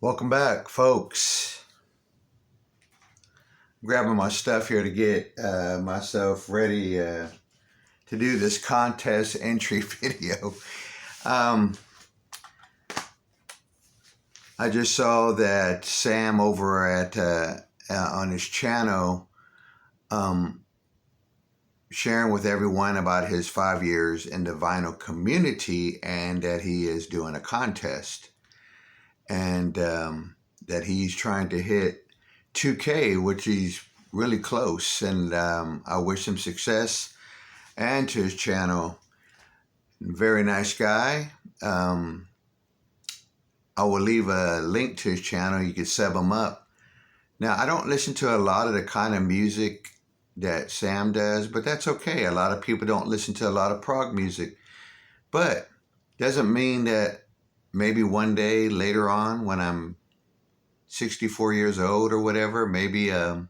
Welcome back, folks. Grabbing my stuff here to get myself ready to do this contest entry video. Um, I just saw that Sam over at on his channel sharing with everyone about his 5 years in the vinyl community and that he is doing a contest and that he's trying to hit 2K, which he's really close, and I wish him success and to his channel. Very nice guy. I will leave a link to his channel. You can sub him up. Now, I don't listen to a lot of the kind of music that Sam does, but that's okay. A lot of people don't listen to a lot of prog music, but doesn't mean that maybe one day later on when I'm 64 years old or whatever, maybe I'll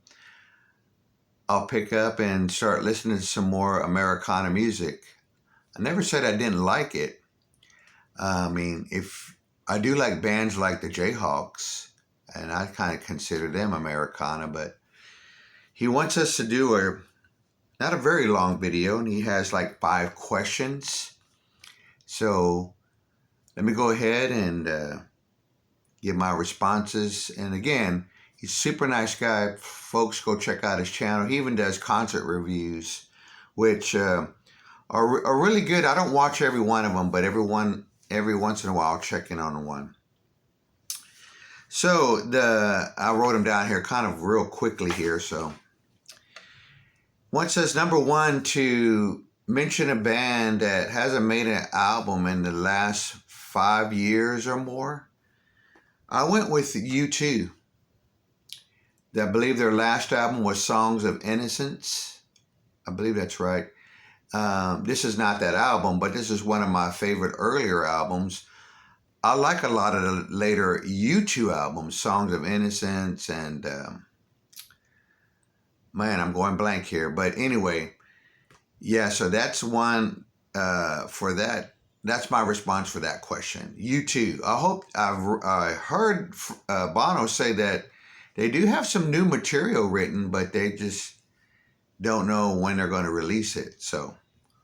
pick up and start listening to some more Americana music. I never said I didn't like it. I mean, if I do like bands like the Jayhawks, and I kind of consider them Americana, but he wants us to do not a very long video, and he has like 5 questions. So let me go ahead and give my responses. And again, he's a super nice guy. Folks, go check out his channel. He even does concert reviews, which are really good. I don't watch every one of them, but every once in a while I'll check in on one. So I wrote them down here kind of real quickly here. So one says, number 1, to mention a band that hasn't made an album in the last 5 years or more. I went with U2. I believe their last album was Songs of Innocence. I believe that's right. This is not that album, but this is one of my favorite earlier albums. I like a lot of the later U2 albums, Songs of Innocence, and man, I'm going blank here. But anyway, yeah, so that's one for that. That's my response for that question. U2. I heard Bono say that they do have some new material written, but they just don't know when they're going to release it. So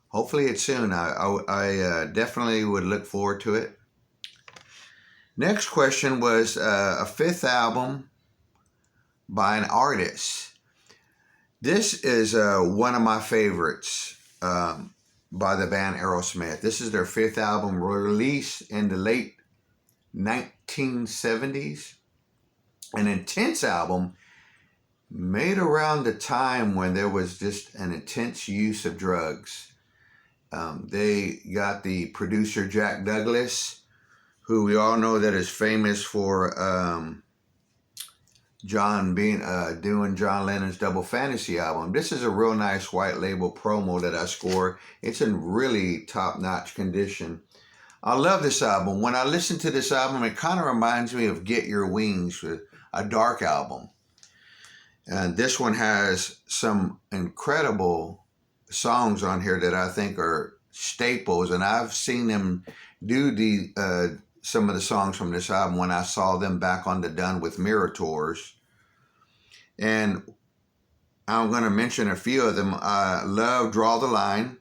hopefully it's soon. I definitely would look forward to it. Next question was a 5th album by an artist. This is one of my favorites by the band Aerosmith. This is their 5th album, released in the late 1970s. An intense album made around the time when there was just an intense use of drugs. They got the producer Jack Douglas, who we all know that is famous for doing John Lennon's Double Fantasy album. This is a real nice white label promo that I scored. It's in really top-notch condition. I love this album. When I listen to this album, it kind of reminds me of Get Your Wings, a dark album. And this one has some incredible songs on here that I think are staples, and I've seen them do some of the songs from this album when I saw them back on the Done with Mirror tours. And I'm going to mention a few of them. I love Draw the Line.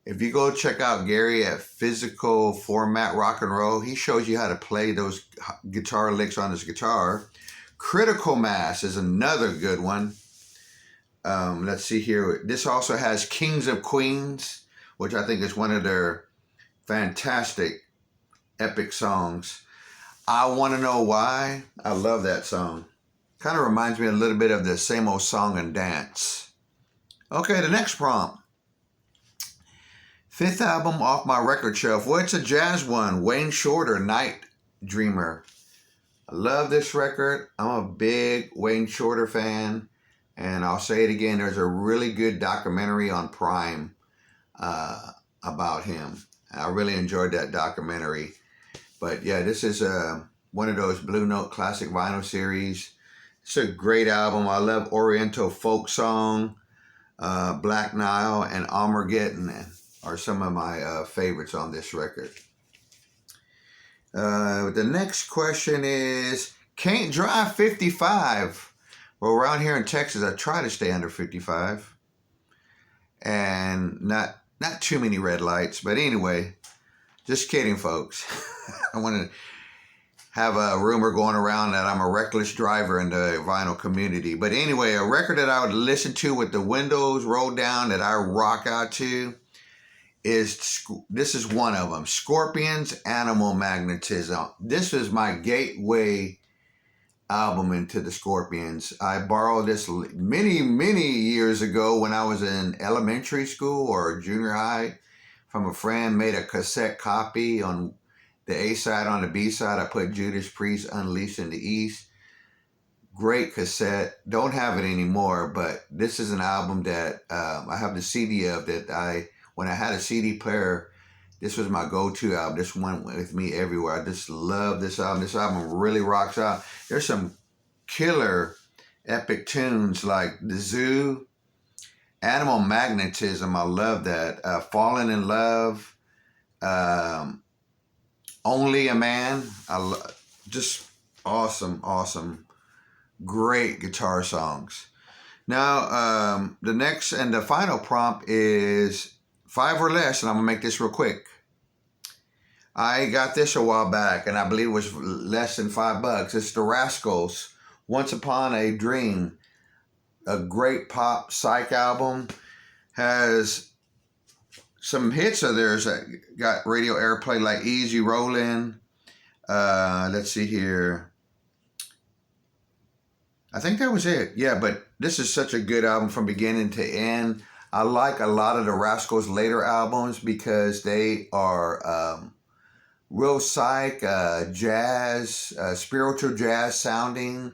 If you go check out Gary at Physical Format Rock and Roll, he shows you how to play those guitar licks on his guitar. Critical Mass is another good one. Let's see here. This also has Kings of Queens, which I think is one of their fantastic epic songs. I Want to Know Why. I love that song. Kind of reminds me a little bit of the Same Old Song and Dance. Okay, the next prompt. 5th album off my record shelf. Well, it's a jazz one. Wayne Shorter, Night Dreamer. I love this record. I'm a big Wayne Shorter fan. And I'll say it again, there's a really good documentary on Prime about him. I really enjoyed that documentary. But yeah, this is one of those Blue Note Classic Vinyl series. It's a great album. I love Oriental Folk Song, Black Nile, and Armageddon are some of my favorites on this record. The next question is, can't drive 55. Well, around here in Texas, I try to stay under 55 and not too many red lights. But anyway, just kidding, folks. I want to have a rumor going around that I'm a reckless driver in the vinyl community. But anyway, a record that I would listen to with the windows rolled down that I rock out to this is one of them, Scorpions, Animal Magnetism. This is my gateway album into the Scorpions. I borrowed this many years ago when I was in elementary school or junior high from a friend. Made a cassette copy. On the A side, on the B side, I put Judas Priest, Unleashed in the East. Great cassette. Don't have it anymore, but this is an album that I have the CD of that when I had a CD player, this was my go-to album. This went with me everywhere. I just love this album. This album really rocks out. There's some killer epic tunes like The Zoo, Animal Magnetism. I love that. Falling in Love, Only a Man. Just awesome. Great guitar songs. Now, the next and the final prompt is 5 or less, and I'm going to make this real quick. I got this a while back, and I believe it was less than $5. It's the Rascals, Once Upon a Dream. A great pop psych album. Has some hits of theirs that got radio airplay, like Easy Rollin'. Let's see here. I think that was it. Yeah, but this is such a good album from beginning to end. I like a lot of the Rascals' later albums because they are real psych, jazz, spiritual jazz sounding.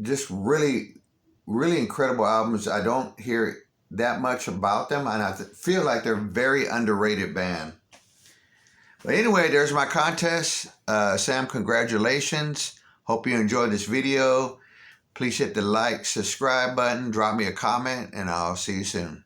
Just really incredible albums. I don't hear that much about them, and I feel like they're a very underrated band. But anyway, there's my contest. Sam, congratulations. Hope you enjoyed this video. Please hit the like, subscribe button, drop me a comment, and I'll see you soon.